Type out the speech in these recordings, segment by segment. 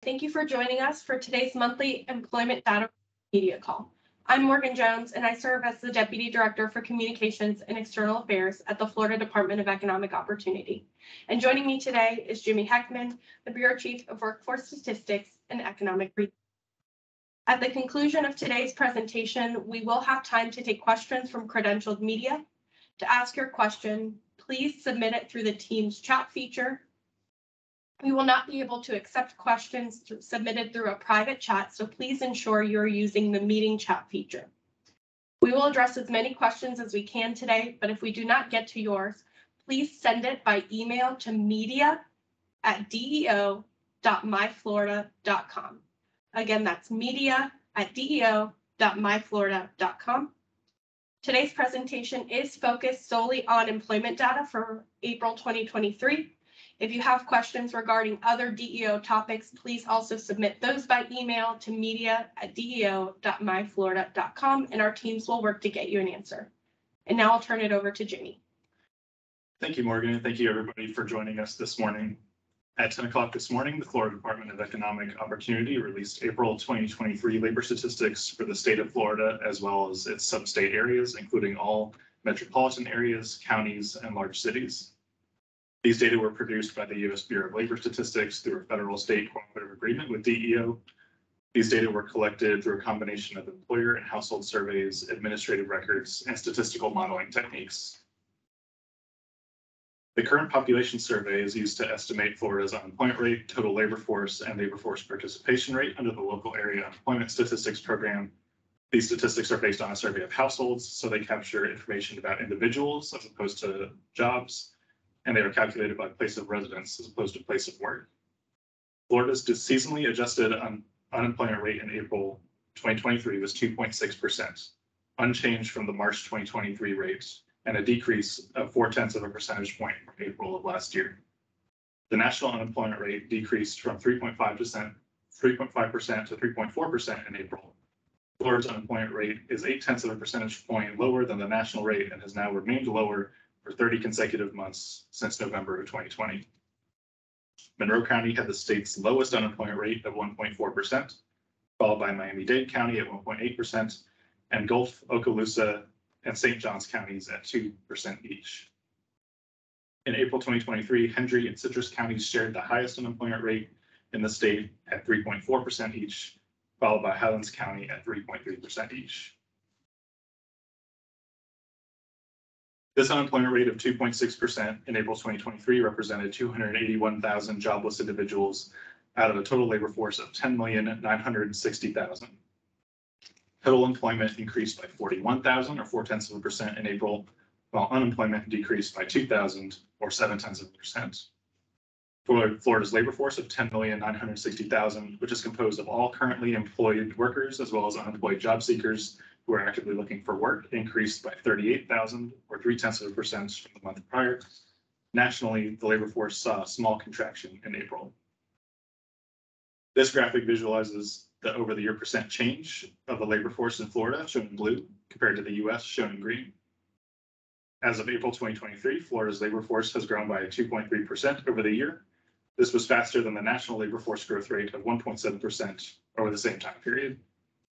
Thank you for joining us for today's monthly employment data media call. I'm Morgan Jones, and I serve as the Deputy Director for Communications and External Affairs at the Florida Department of Economic Opportunity. And joining me today is Jimmy Heckman, the Bureau Chief of Workforce Statistics and Economic Research. At the conclusion of today's presentation, we will have time to take questions from credentialed media. To ask your question, please submit it through the Teams chat feature. We will not be able to accept questions submitted through a private chat, so please ensure you're using the meeting chat feature. We will address as many questions as we can today, but if we do not get to yours, please send it by email to media@deo.myflorida.com. Again, that's media@deo.myflorida.com. Today's presentation is focused solely on employment data for April 2023. If you have questions regarding other DEO topics, please also submit those by email to media@deo.myflorida.com, and our teams will work to get you an answer. And now I'll turn it over to Jimmy. Thank you, Morgan, and thank you everybody for joining us this morning. At 10 o'clock this morning, the Florida Department of Economic Opportunity released April 2023 labor statistics for the state of Florida, as well as its sub-state areas, including all metropolitan areas, counties, and large cities. These data were produced by the U.S. Bureau of Labor Statistics through a federal state cooperative agreement with DEO. These data were collected through a combination of employer and household surveys, administrative records, and statistical modeling techniques. The current population survey is used to estimate Florida's unemployment rate, total labor force, and labor force participation rate under the local area unemployment statistics program. These statistics are based on a survey of households, so they capture information about individuals as opposed to jobs, and they are calculated by place of residence as opposed to place of work. Florida's seasonally adjusted unemployment rate in April 2023 was 2.6%, unchanged from the March 2023 rate, and a decrease of 0.4 of a percentage point from April of last year. The national unemployment rate decreased from 3.5% to 3.4% in April. Florida's unemployment rate is 0.8 of a percentage point lower than the national rate and has now remained lower for 30 consecutive months since November of 2020. Monroe County had the state's lowest unemployment rate of 1.4%, followed by Miami-Dade County at 1.8%, and Gulf, Okaloosa, and St. Johns counties at 2% each. In April 2023, Hendry and Citrus counties shared the highest unemployment rate in the state at 3.4% each, followed by Highlands County at 3.3% each. This unemployment rate of 2.6% in April 2023 represented 281,000 jobless individuals out of a total labor force of 10,960,000. Total employment increased by 41,000 or 0.4% in April, while unemployment decreased by 2,000 or 0.7%. Florida's labor force of 10,960,000, which is composed of all currently employed workers as well as unemployed job seekers who are actively looking for work, increased by 38,000 or 0.3% from the month prior. Nationally, the labor force saw a small contraction in April. This graphic visualizes the over-the-year percent change of the labor force in Florida, shown in blue, compared to the U.S., shown in green. As of April 2023, Florida's labor force has grown by 2.3% over the year. This was faster than the national labor force growth rate of 1.7% over the same time period.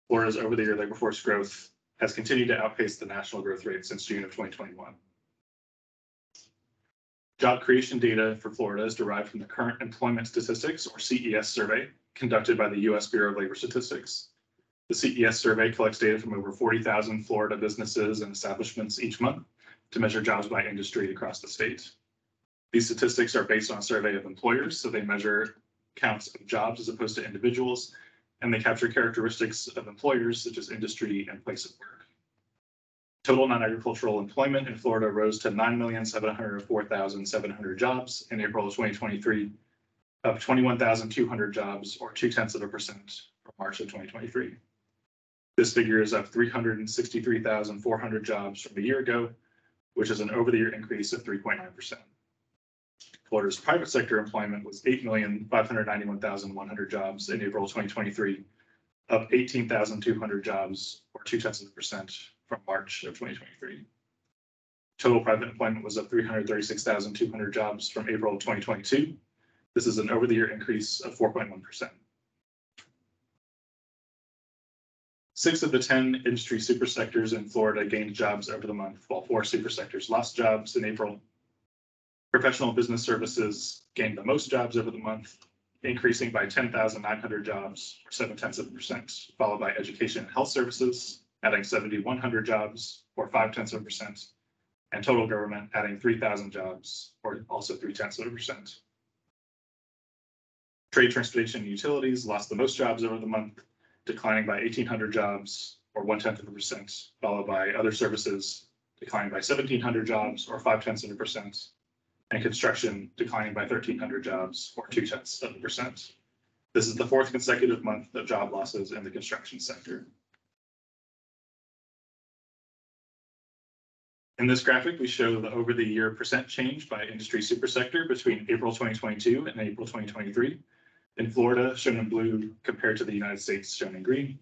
Florida's over-the-year labor force growth has continued to outpace the national growth rate since June of 2021. Job creation data for Florida is derived from the Current Employment Statistics, or CES survey, conducted by the U.S. Bureau of Labor Statistics. The CES survey collects data from over 40,000 Florida businesses and establishments each month to measure jobs by industry across the state. These statistics are based on a survey of employers, so they measure counts of jobs as opposed to individuals, and they capture characteristics of employers such as industry and place of work. Total non-agricultural employment in Florida rose to 9,704,700 jobs in April of 2023, up 21,200 jobs, or 0.2% from March of 2023. This figure is up 363,400 jobs from a year ago, which is an over-the-year increase of 3.9%. Florida's private sector employment was 8,591,100 jobs in April 2023, up 18,200 jobs, or 0.2% from March of 2023. Total private employment was up 336,200 jobs from April of 2022. This is an over-the-year increase of 4.1%. 6 of the 10 industry super sectors in Florida gained jobs over the month, while 4 super sectors lost jobs in April. Professional business services gained the most jobs over the month, increasing by 10,900 jobs, or 0.7%, followed by education and health services, adding 7,100 jobs, or 0.5%, and total government adding 3,000 jobs, or also 0.3%. Trade, transportation, and utilities lost the most jobs over the month, declining by 1,800 jobs, or 0.1%, followed by other services declining by 1,700 jobs, or 0.5%, and construction declining by 1,300 jobs, or 0.2%. This is the 4th consecutive month of job losses in the construction sector. In this graphic, we show the over-the-year percent change by industry supersector between April 2022 and April 2023. In Florida, shown in blue, compared to the United States, shown in green.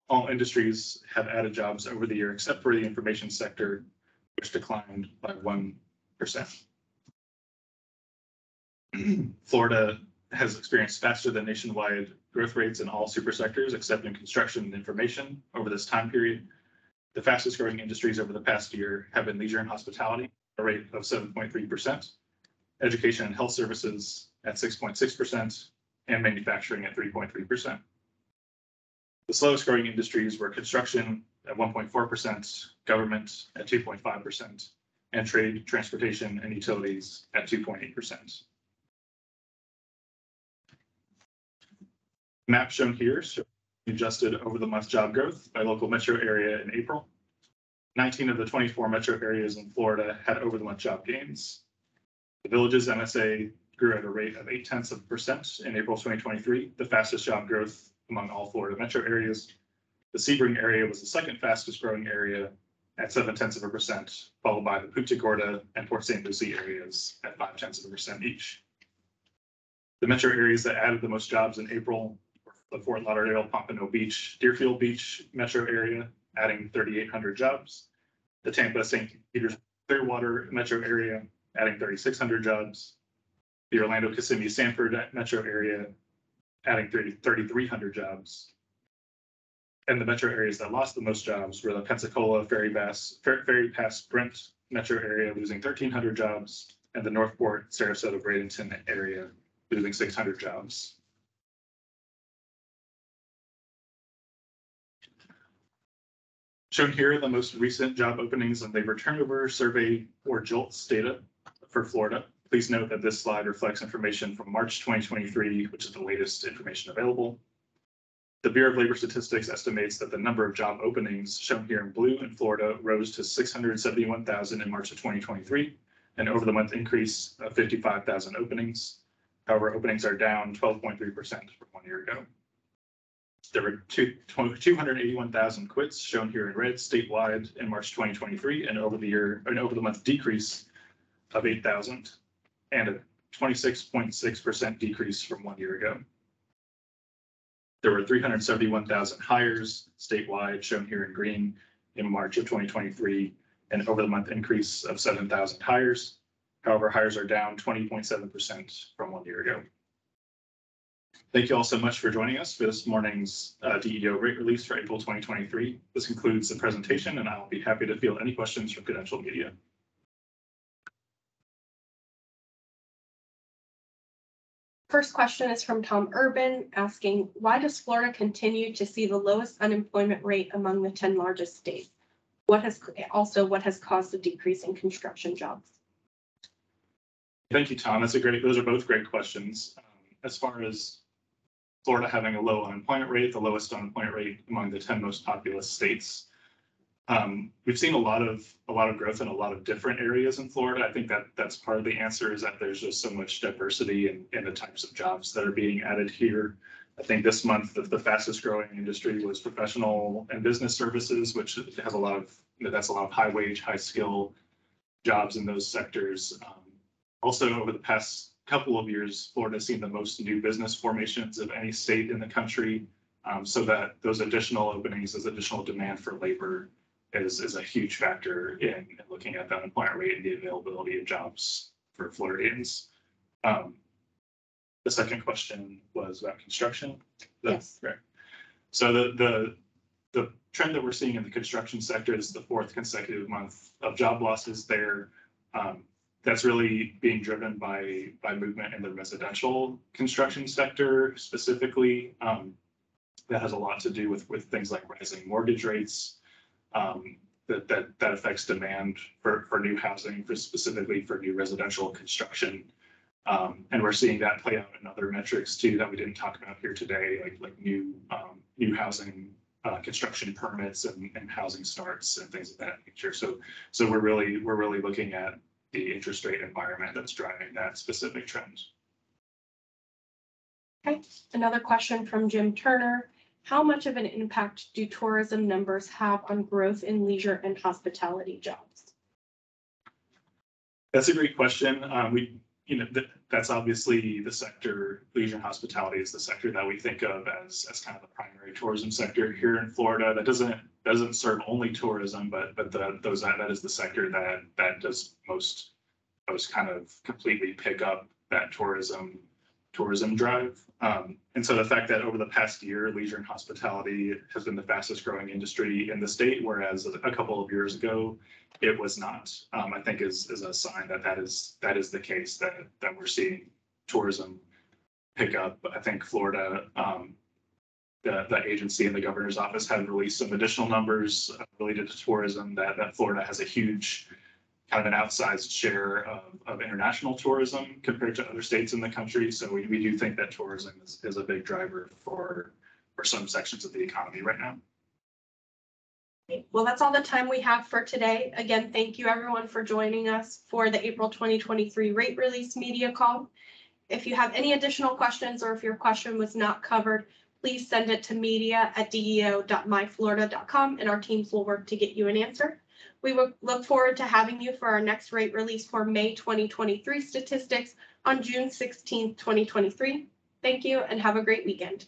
All industries have added jobs over the year except for the information sector, which declined by 1%. Florida has experienced faster than nationwide growth rates in all supersectors except in construction and information over this time period. The fastest growing industries over the past year have been leisure and hospitality, a rate of 7.3%, education and health services at 6.6%, and manufacturing at 3.3%. The slowest growing industries were construction at 1.4%, government at 2.5%, and trade, transportation, and utilities at 2.8%. Map shown here shows adjusted over the month job growth by local metro area in April. 19 of the 24 metro areas in Florida had over the month job gains. The Villages MSA grew at a rate of 0.8% in April 2023, the fastest job growth among all Florida metro areas. The Sebring area was the second fastest growing area at 0.7%, followed by the Punta Gorda and Port St. Lucie areas at 0.5% each. The metro areas that added the most jobs in April were the Fort Lauderdale, Pompano Beach, Deerfield Beach metro area, adding 3,800 jobs. The Tampa, St. Petersburg, Clearwater metro area, adding 3,600 jobs. The Orlando, Kissimmee, Sanford metro area, adding 3,300 jobs. And the metro areas that lost the most jobs were the Pensacola, Ferry Pass, Brent metro area, losing 1,300 jobs, and the Northport, Sarasota, Bradenton area, losing 600 jobs. Shown here are the most recent job openings and labor turnover survey, or JOLTS, data for Florida. Please note that this slide reflects information from March 2023, which is the latest information available. The Bureau of Labor Statistics estimates that the number of job openings shown here in blue in Florida rose to 671,000 in March of 2023, an over the month increase of 55,000 openings. However, openings are down 12.3% from 1 year ago. There were 281,000 quits shown here in red statewide in March 2023, and over the month decrease of 8,000 and a 26.6% decrease from 1 year ago. There were 371,000 hires statewide shown here in green in March of 2023, and over the month increase of 7,000 hires. However, hires are down 20.7% from 1 year ago. Thank you all so much for joining us for this morning's DEO rate release for April 2023. This concludes the presentation, and I'll be happy to field any questions from Credential Media. First question is from Tom Urban asking, why does Florida continue to see the lowest unemployment rate among the 10 largest states? What has caused the decrease in construction jobs? Thank you, Tom. Those are both great questions. As far as Florida having a low unemployment rate, the lowest unemployment rate among the 10 most populous states, we've seen a lot of growth in a lot of different areas in Florida. I think that's part of the answer, is that there's just so much diversity in the types of jobs that are being added here. I think this month the fastest growing industry was professional and business services, which has a lot of high wage, high skill jobs in those sectors. Also, over the past couple of years, Florida has seen the most new business formations of any state in the country, so that those additional openings, those additional demand for labor is a huge factor in looking at the unemployment rate and the availability of jobs for Floridians. The second question was about construction. Yes. Right. So the trend that we're seeing in the construction sector is the fourth consecutive month of job losses there. That's really being driven by movement in the residential construction sector specifically. That has a lot to do with things like rising mortgage rates. That affects demand for new housing, specifically for new residential construction. And we're seeing that play out in other metrics too that we didn't talk about here today, like new housing construction permits and housing starts and things of that nature. So we're really looking at the interest rate environment that's driving that specific trend. Okay, another question from Jim Turner. How much of an impact do tourism numbers have on growth in leisure and hospitality jobs? That's a great question. That's obviously the sector. Leisure and hospitality is the sector that we think of as kind of the primary tourism sector here in Florida. That doesn't serve only tourism, but that is the sector that does most kind of completely pick up that tourism drive. And so the fact that over the past year, leisure and hospitality has been the fastest growing industry in the state, whereas a couple of years ago, it was not, I think is a sign that is the case, that we're seeing tourism pick up. I think Florida, the agency and the governor's office have released some additional numbers related to tourism, that Florida has a huge kind of an outsized share of international tourism compared to other states in the country. So we do think that tourism is a big driver for some sections of the economy right now. Well, that's all the time we have for today. Again, thank you everyone for joining us for the April 2023 rate release media call. If you have any additional questions or if your question was not covered, please send it to media@deo.myflorida.com and our teams will work to get you an answer. We will look forward to having you for our next rate release for May 2023 statistics on June 16th, 2023. Thank you and have a great weekend.